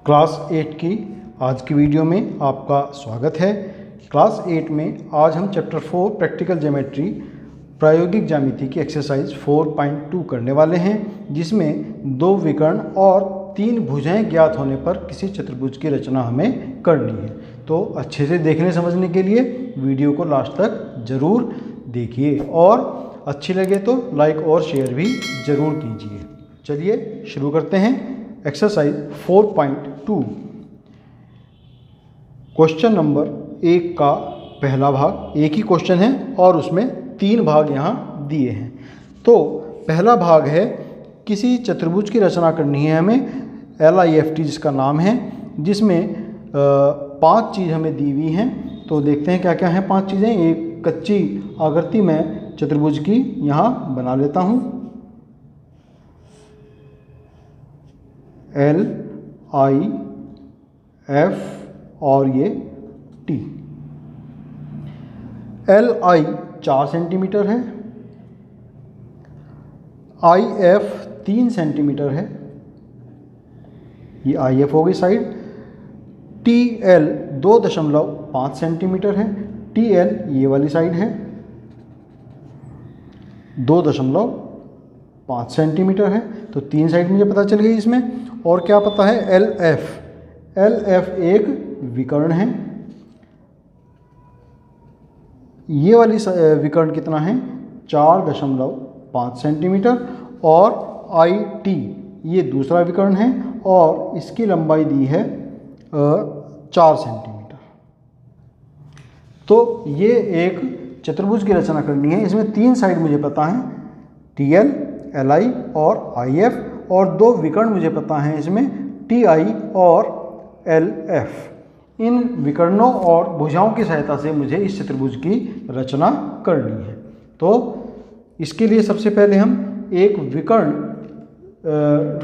Class 8 की आज की वीडियो में आपका स्वागत है। क्लास 8 में आज हम चैप्टर 4 प्रैक्टिकल ज्योमेट्री प्रायोगिक ज्यामिति की एक्सरसाइज 4.2 करने वाले हैं, जिसमें 2 विकर्ण और 3 भुजाएं ज्ञात होने पर किसी चतुर्भुज की रचना हमें करनी है। तो अच्छे से देखने समझने के लिए वीडियो को लास्ट तक ज़रूर देखिए और अच्छी लगे तो लाइक और शेयर भी ज़रूर कीजिए। चलिए शुरू करते हैं। एक्सरसाइज 4.2 क्वेश्चन नंबर 1 का पहला भाग, एक ही क्वेश्चन है और उसमें 3 भाग यहाँ दिए हैं। तो पहला भाग है, किसी चतुर्भुज की रचना करनी है हमें, LIFT जिसका नाम है, जिसमें 5 चीज़ हमें दी हुई हैं। तो देखते हैं क्या क्या हैं 5 चीज़ें। एक कच्ची आकृति में चतुर्भुज की यहाँ बना लेता हूँ। L, I, F और ये T। LI 4 सेंटीमीटर है, IF 3 सेंटीमीटर है, ये IF हो गई साइड। TL 2.5 सेंटीमीटर है, TL ये वाली साइड है 2.5 सेंटीमीटर है। तो 3 साइड मुझे पता चल गई इसमें। और क्या पता है, LF एक विकर्ण है। ये वाली विकर्ण कितना है, 4.5 सेंटीमीटर। और IT ये दूसरा विकर्ण है और इसकी लंबाई दी है 4 सेंटीमीटर। तो ये एक चतुर्भुज की रचना करनी है। इसमें 3 साइड मुझे पता है, TL, LI और IF, और 2 विकर्ण मुझे पता हैं इसमें, TI और LF। इन विकर्णों और भुजाओं की सहायता से मुझे इस चतुर्भुज की रचना करनी है। तो इसके लिए सबसे पहले हम एक विकर्ण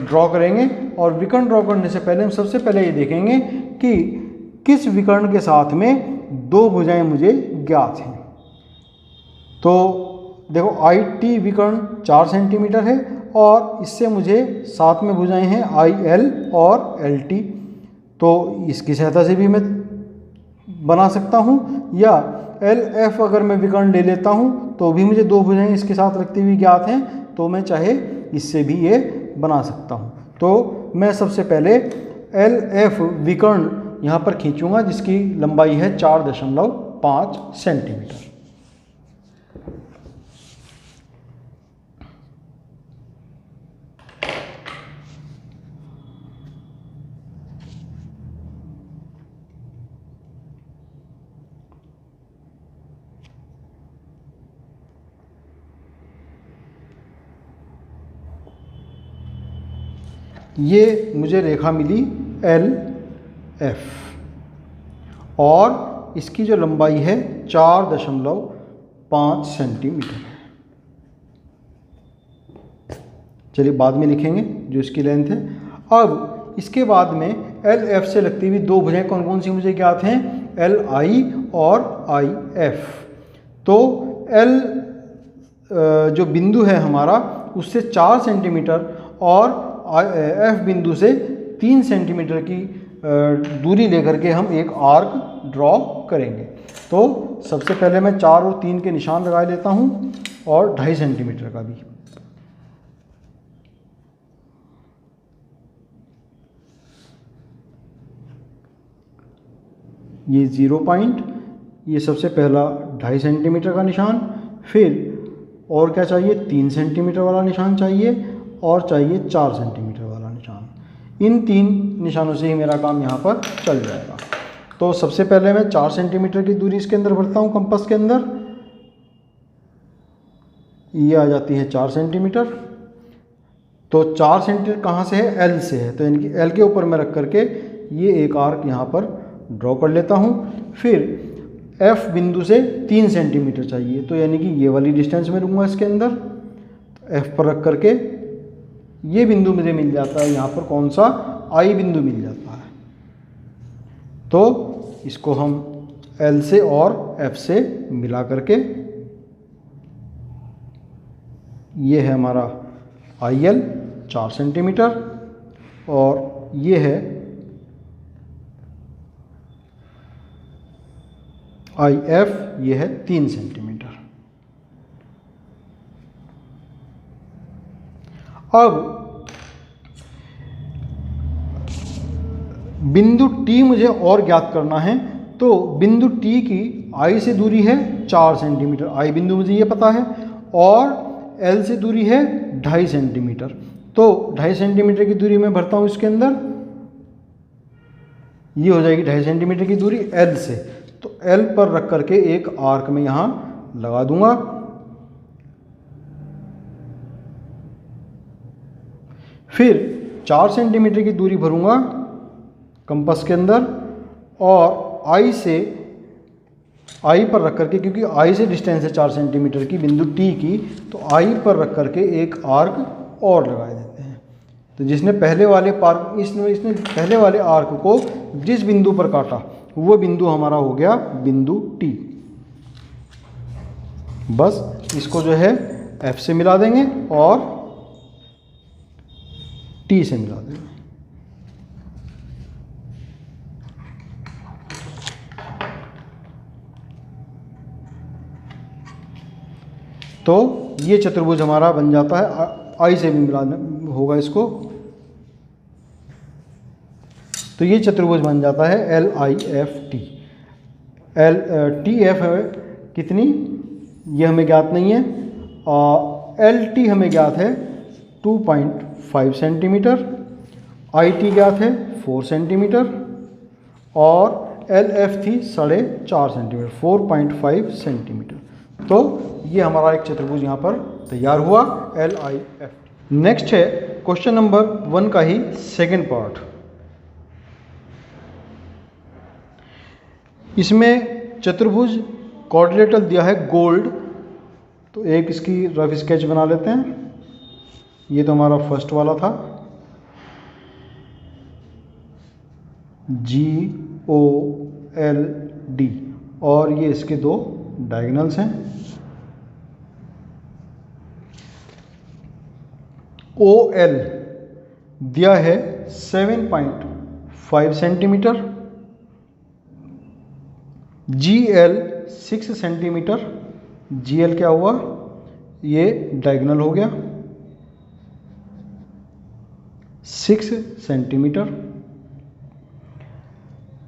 ड्रॉ करेंगे, और विकर्ण ड्रॉ करने से पहले हम सबसे पहले ये देखेंगे कि किस विकर्ण के साथ में 2 भुजाएं मुझे ज्ञात हैं। तो देखो, IT विकर्ण 4 सेंटीमीटर है और इससे मुझे साथ में भुजाएं हैं IL और LT। तो इसकी सहायता से भी मैं बना सकता हूँ, या LF अगर मैं विकर्ण ले लेता हूँ तो भी मुझे 2 भुजाएं इसके साथ रखती हुई ज्ञात हैं, तो मैं चाहे इससे भी ये बना सकता हूँ। तो मैं सबसे पहले LF विकर्ण यहाँ पर खींचूंगा, जिसकी लंबाई है 4.5 सेंटीमीटर। ये मुझे रेखा मिली LF और इसकी जो लंबाई है 4.5 सेंटीमीटर है। चलिए बाद में लिखेंगे जो इसकी लेंथ है। अब इसके बाद में LF से लगती हुई 2 भुजाएं कौन कौन सी मुझे ज्ञात हैं, LI और IF। तो L जो बिंदु है हमारा, उससे 4 सेंटीमीटर और F बिंदु से 3 सेंटीमीटर की दूरी लेकर के हम एक आर्क ड्रॉ करेंगे। तो सबसे पहले मैं 4 और 3 के निशान लगा लेता हूँ, और 2.5 सेंटीमीटर का भी। ये 0 पॉइंट, ये सबसे पहला 2.5 सेंटीमीटर का निशान। फिर और क्या चाहिए, 3 सेंटीमीटर वाला निशान चाहिए, और चाहिए 4 सेंटीमीटर वाला निशान। इन 3 निशानों से ही मेरा काम यहाँ पर चल जाएगा। तो सबसे पहले मैं 4 सेंटीमीटर की दूरी इसके अंदर भरता हूँ कंपास के अंदर। ये आ जाती है 4 सेंटीमीटर। तो 4 सेंटीमीटर कहाँ से है, L से है, तो इनकी L के ऊपर मैं रख करके ये एक आर्क यहाँ पर ड्रॉ कर लेता हूँ। फिर F बिंदु से 3 सेंटीमीटर चाहिए, तो यानी कि ये वाली डिस्टेंस में लूँगा इसके अंदर। तो F पर रख करके ये बिंदु मुझे मिल जाता है यहाँ पर, कौन सा, I बिंदु मिल जाता है। तो इसको हम L से और F से मिला करके, ये है हमारा IL 4 सेंटीमीटर और ये है आई एफ ये है 3 सेंटीमीटर। अब बिंदु टी मुझे और ज्ञात करना है, तो बिंदु टी की आई से दूरी है 4 सेंटीमीटर, आई बिंदु मुझे ये पता है, और एल से दूरी है 2.5 सेंटीमीटर। तो 2.5 सेंटीमीटर की दूरी मैं भरता हूँ इसके अंदर, ये हो जाएगी 2.5 सेंटीमीटर की दूरी एल से। तो एल पर रख करके एक आर्क में यहाँ लगा दूंगा। फिर 4 सेंटीमीटर की दूरी भरूंगा कंपास के अंदर, और आई से, आई पर रख करके, क्योंकि आई से डिस्टेंस है 4 सेंटीमीटर की बिंदु टी की, तो आई पर रख करके एक आर्क और लगा देते हैं। तो जिसने पहले वाले इसने पहले वाले आर्क को जिस बिंदु पर काटा वो बिंदु हमारा हो गया बिंदु टी। बस इसको जो है एफ से मिला देंगे और टी से मिला देंगे। तो ये चतुर्भुज हमारा बन जाता है, आई से भी मिलाना होगा इसको, तो ये चतुर्भुज बन जाता है L I F T. L T F है कितनी, ये हमें ज्ञात नहीं है, और एल टी हमें ज्ञात है 2.5 सेंटीमीटर, आई टी ज्ञात है 4 सेंटीमीटर, और एल एफ थी 4.5 सेंटीमीटर, 4.5 सेंटीमीटर। तो ये हमारा एक चतुर्भुज यहाँ पर तैयार हुआ एल आई एफ। नेक्स्ट है क्वेश्चन नंबर 1 का ही सेकेंड पार्ट। इसमें चतुर्भुज क्वाड्रिलेटरल दिया है गोल्ड, तो एक इसकी रफ स्केच बना लेते हैं। ये तो हमारा फर्स्ट वाला था, जी ओ एल डी, और ये इसके दो डायगोनल्स हैं। ओ एल दिया है 7.5 centimetre, G L 6 centimetre, G L क्या हुआ, ये डायगोनल हो गया 6 सेंटीमीटर,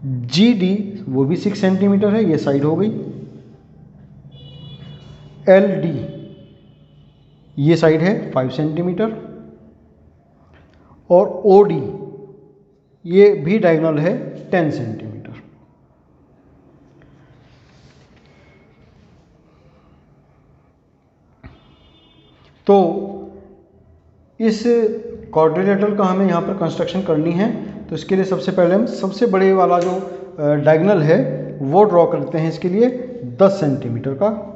जी डी वो भी 6 सेंटीमीटर है, ये साइड हो गई, एल डी ये साइड है 5 सेंटीमीटर, और ओ डी ये भी डायगोनल है 10 सेंटीमीटर। तो इस क्वाड्रिलेटरल का हमें यहाँ पर कंस्ट्रक्शन करनी है, तो इसके लिए सबसे पहले हम सबसे बड़े वाला जो डायगोनल है वो ड्रॉ करते हैं इसके लिए 10 सेंटीमीटर का।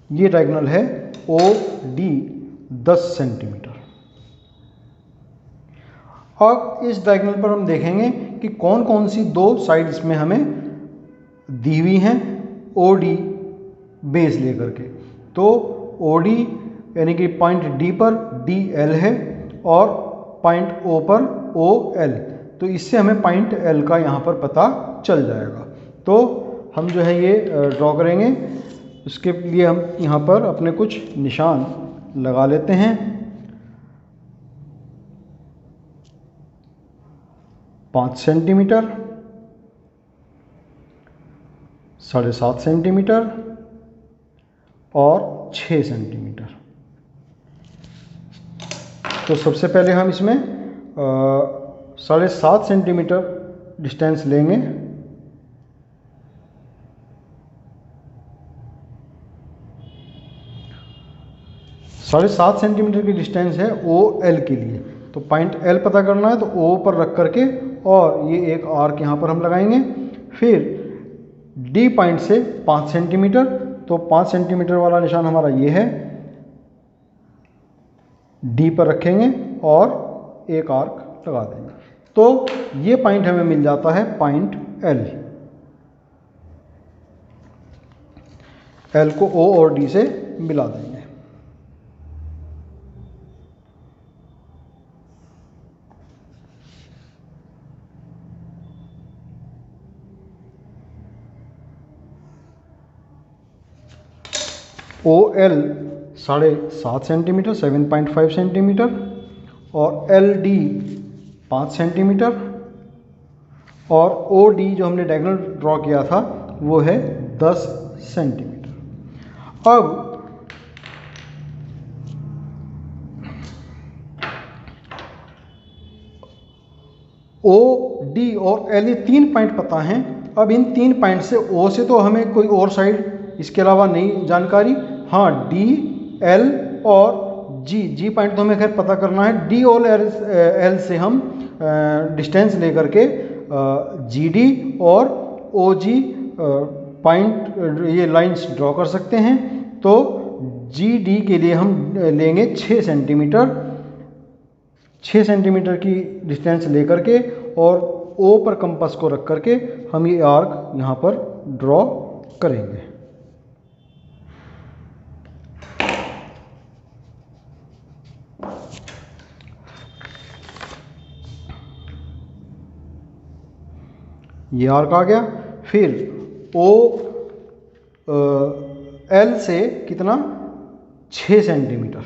ये डायगोनल है ओ डी 10 सेंटीमीटर। अब इस डायगोनल पर हम देखेंगे कि कौन कौन सी दो साइड्स में हमें दी हुई हैं ओ डी बेस लेकर के। तो ओ डी यानी कि पॉइंट डी पर डी एल है और पॉइंट ओ पर ओ एल, तो इससे हमें पॉइंट एल का यहाँ पर पता चल जाएगा। तो हम जो है ये ड्रॉ करेंगे, उसके लिए हम यहाँ पर अपने कुछ निशान लगा लेते हैं। 5 सेंटीमीटर, 7.5 सेंटीमीटर और 6 सेंटीमीटर। तो सबसे पहले हम इसमें 7.5 सेंटीमीटर डिस्टेंस लेंगे। साढ़े 7 सेंटीमीटर की डिस्टेंस है ओ एल के लिए, तो पॉइंट एल पता करना है, तो ओ पर रख करके और ये एक आर्क यहाँ पर हम लगाएंगे। फिर डी पॉइंट से 5 सेंटीमीटर, तो 5 सेंटीमीटर वाला निशान हमारा ये है, डी पर रखेंगे और एक आर्क लगा देंगे। तो ये पॉइंट हमें मिल जाता है पॉइंट एल। एल को ओ और डी से मिला देंगे। ओ एल 7.5 सेंटीमीटर 7.5 सेंटीमीटर, और एल डी 5 सेंटीमीटर, और ओ डी जो हमने डायगोनल ड्रॉ किया था वो है 10 सेंटीमीटर। अब ओ डी और एल, ये 3 पॉइंट पता हैं। अब इन 3 पॉइंट से ओ से तो हमें कोई और साइड इसके अलावा नहीं जानकारी। हाँ, डी, एल और जी पॉइंट तो हमें खैर पता करना है। डी और एल से हम डिस्टेंस लेकर के जी डी और ओ जी पॉइंट, ये लाइंस ड्रॉ कर सकते हैं। तो जी डी के लिए हम लेंगे 6 सेंटीमीटर, 6 सेंटीमीटर की डिस्टेंस लेकर के, और ओ पर कंपास को रख करके हम ये आर्क यहाँ पर ड्रॉ करेंगे। ये आर्क आ गया। फिर ओ एल से कितना, 6 सेंटीमीटर,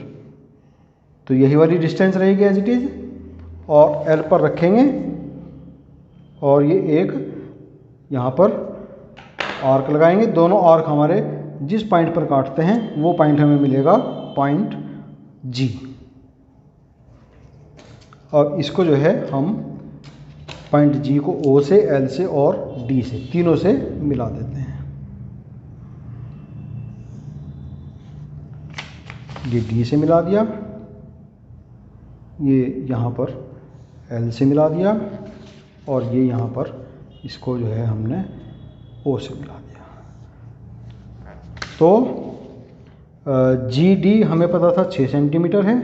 तो यही वाली डिस्टेंस रहेगी एज इट इज, और एल पर रखेंगे, और ये एक यहाँ पर आर्क लगाएंगे। दोनों आर्क हमारे जिस पॉइंट पर काटते हैं वो पॉइंट हमें मिलेगा पॉइंट जी। और इसको जो है हम पॉइंट जी को ओ से, एल से और डी से, तीनों से मिला देते हैं। ये डी से मिला दिया, ये यहाँ पर एल से मिला दिया, और ये यहाँ पर इसको जो है हमने ओ से मिला दिया। तो जी डी हमें पता था 6 सेंटीमीटर है,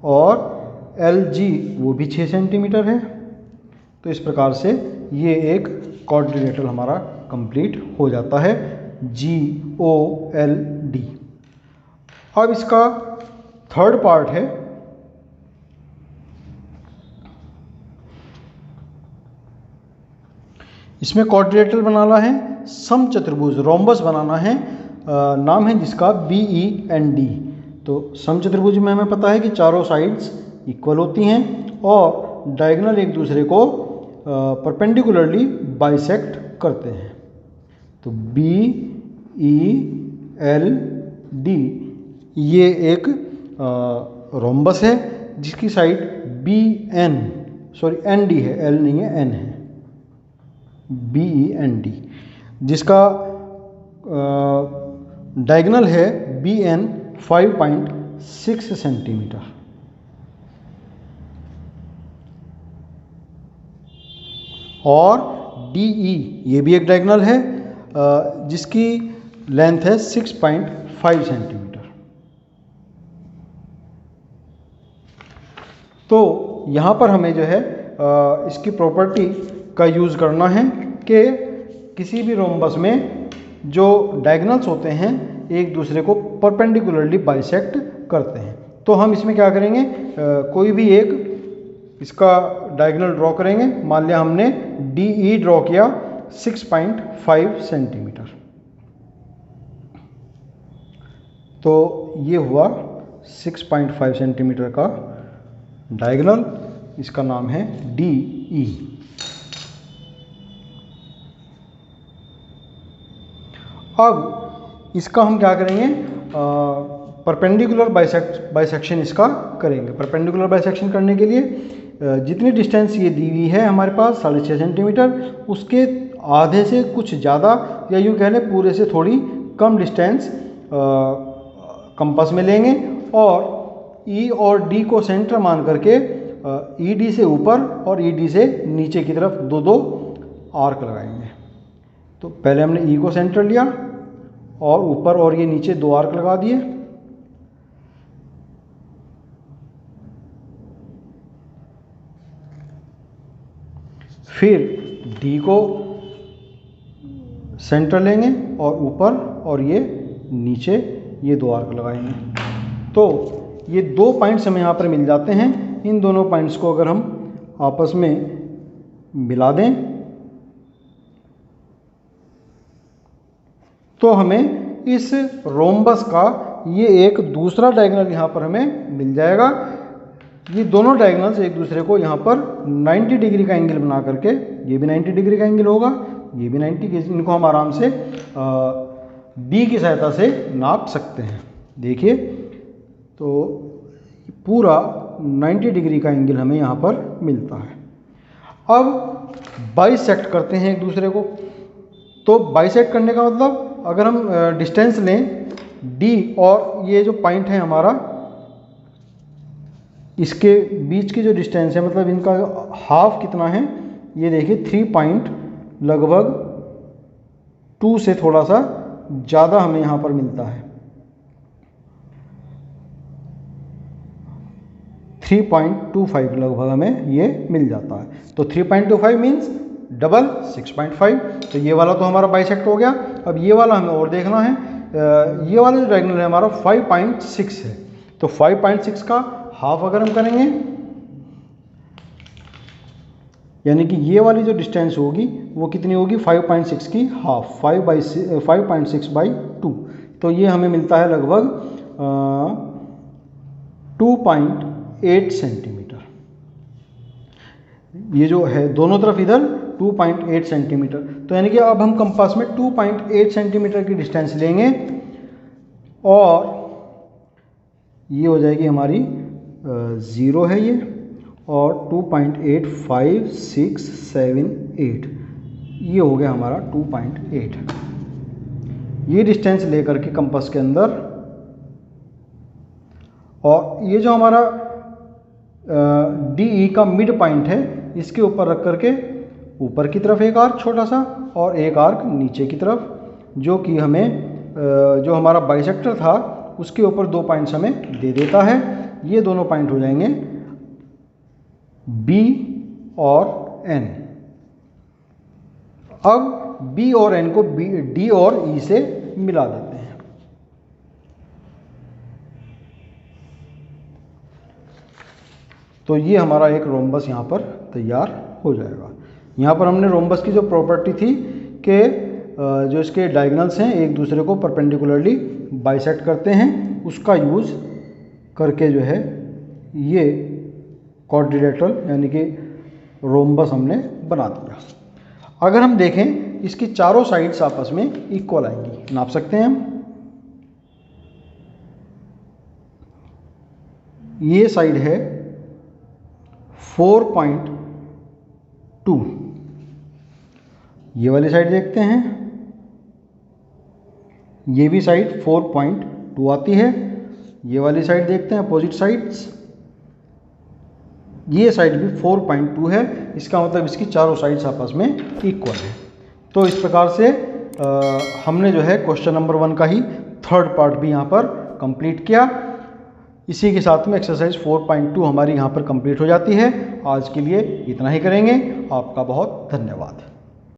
और एल जी वो भी 6 सेंटीमीटर है। तो इस प्रकार से ये एक क्वाड्रिलेटरल हमारा कंप्लीट हो जाता है, जी ओ एल डी। अब इसका थर्ड पार्ट है, इसमें क्वाड्रिलेटरल बनाना है, समचतुर्भुज रोम्बस बनाना है, नाम है जिसका BEND। तो समचतुर्भुज में हमें पता है कि चारों साइड्स इक्वल होती हैं और डायगोनल एक दूसरे को परपेंडिकुलरली बाइसेक्ट करते हैं। तो BELD ये एक रोम्बस है जिसकी साइड ND है, L नहीं है, N है, BEND, जिसका डायगोनल है BN 5.6 सेंटीमीटर। और DE ये भी एक डायगोनल है जिसकी लेंथ है 6.5 सेंटीमीटर। तो यहाँ पर हमें जो है इसकी प्रॉपर्टी का यूज़ करना है कि किसी भी रोम्बस में जो डायगोनल्स होते हैं एक दूसरे को परपेंडिकुलरली बाइसेक्ट करते हैं। तो हम इसमें क्या करेंगे, कोई भी एक इसका डायगोनल ड्रॉ करेंगे। मान लिया हमने DE ड्रॉ किया 6.5 सेंटीमीटर, तो ये हुआ 6.5 सेंटीमीटर का डायगोनल, इसका नाम है DE। अब इसका हम क्या करेंगे, परपेंडिकुलर बाइसेक्शन इसका करेंगे। परपेंडिकुलर बाइसेक्शन करने के लिए जितनी डिस्टेंस ये दी हुई है हमारे पास 6.5 सेंटीमीटर, उसके आधे से कुछ ज़्यादा, या यूँ कह लें पूरे से थोड़ी कम डिस्टेंस कंपास में लेंगे, और E और D को सेंटर मान करके ED से ऊपर और ED से नीचे की तरफ दो दो आर्क लगाएंगे। तो पहले हमने E को सेंटर लिया और ऊपर और ये नीचे 2 आर्क लगा दिए। फिर D को सेंटर लेंगे और ऊपर और ये नीचे ये 2 आर्क लगाएंगे। तो ये 2 पॉइंट्स हमें यहाँ पर मिल जाते हैं। इन दोनों पॉइंट्स को अगर हम आपस में मिला दें तो हमें इस रोम्बस का ये एक दूसरा डायगोनल यहाँ पर हमें मिल जाएगा। ये दोनों डायगोनल्स एक दूसरे को यहाँ पर 90 डिग्री का एंगल बना करके, ये भी 90 डिग्री का एंगल होगा, ये भी 90, इनको हम आराम से डी की सहायता से नाप सकते हैं। देखिए तो पूरा 90 डिग्री का एंगल हमें यहाँ पर मिलता है। अब बाइसेक्ट करते हैं एक दूसरे को। तो बाइसेक्ट करने का मतलब, अगर हम डिस्टेंस लें डी और ये जो पॉइंट है हमारा, इसके बीच की जो डिस्टेंस है, मतलब इनका हाफ कितना है, ये देखिए 3 पॉइंट लगभग 2 से थोड़ा सा ज़्यादा हमें यहाँ पर मिलता है। 3.25 लगभग हमें ये मिल जाता है। तो 3.25 मीन्स डबल 6.5। तो ये वाला तो हमारा बाइसेक्ट हो गया। अब ये वाला हमें और देखना है। ये वाला जो डायगोनल है हमारा 5.6 है। तो 5.6 का हाफ अगर हम करेंगे, यानी कि ये वाली जो डिस्टेंस होगी वो कितनी होगी, 5.6 की हाफ, 5.6/2। तो ये हमें मिलता है लगभग 2.8 सेंटीमीटर। ये जो है दोनों तरफ इधर 2.8 सेंटीमीटर। तो यानी कि अब हम कंपास में 2.8 सेंटीमीटर की डिस्टेंस लेंगे और ये हो जाएगी हमारी 0 है ये, और 2.85678, ये हो गया हमारा 2.8। ये डिस्टेंस लेकर के कंपास के अंदर, और ये जो हमारा डी ई का मिड पॉइंट है, इसके ऊपर रख करके ऊपर की तरफ एक आर्क छोटा सा और एक आर्क नीचे की तरफ, जो कि हमें जो हमारा बाइसेक्टर था उसके ऊपर 2 पॉइंट्स हमें दे देता है। ये दोनों पॉइंट हो जाएंगे बी और एन। अब बी और एन को डी और ई से मिला देते हैं। तो ये हमारा एक रोम्बस यहाँ पर तैयार हो जाएगा। यहाँ पर हमने रोम्बस की जो प्रॉपर्टी थी कि जो इसके डायगोनल्स हैं एक दूसरे को परपेंडिकुलरली बाइसेक्ट करते हैं, उसका यूज़ करके जो है ये क्वाड्रिलेटरल यानी कि रोम्बस हमने बना दिया। अगर हम देखें इसकी चारों साइड्स आपस में इक्वल आएंगी, नाप सकते हैं हम। ये साइड है 4.2, ये वाली साइड देखते हैं, ये भी साइड 4.2 आती है। ये वाली साइड देखते हैं अपोजिट साइड्स, ये साइड भी 4.2 है। इसका मतलब इसकी चारों साइड्स आपस में इक्वल है। तो इस प्रकार से हमने जो है क्वेश्चन नंबर 1 का ही थर्ड पार्ट भी यहाँ पर कंप्लीट किया। इसी के साथ में एक्सरसाइज 4.2 हमारी यहाँ पर कंप्लीट हो जाती है। आज के लिए इतना ही करेंगे। आपका बहुत धन्यवाद।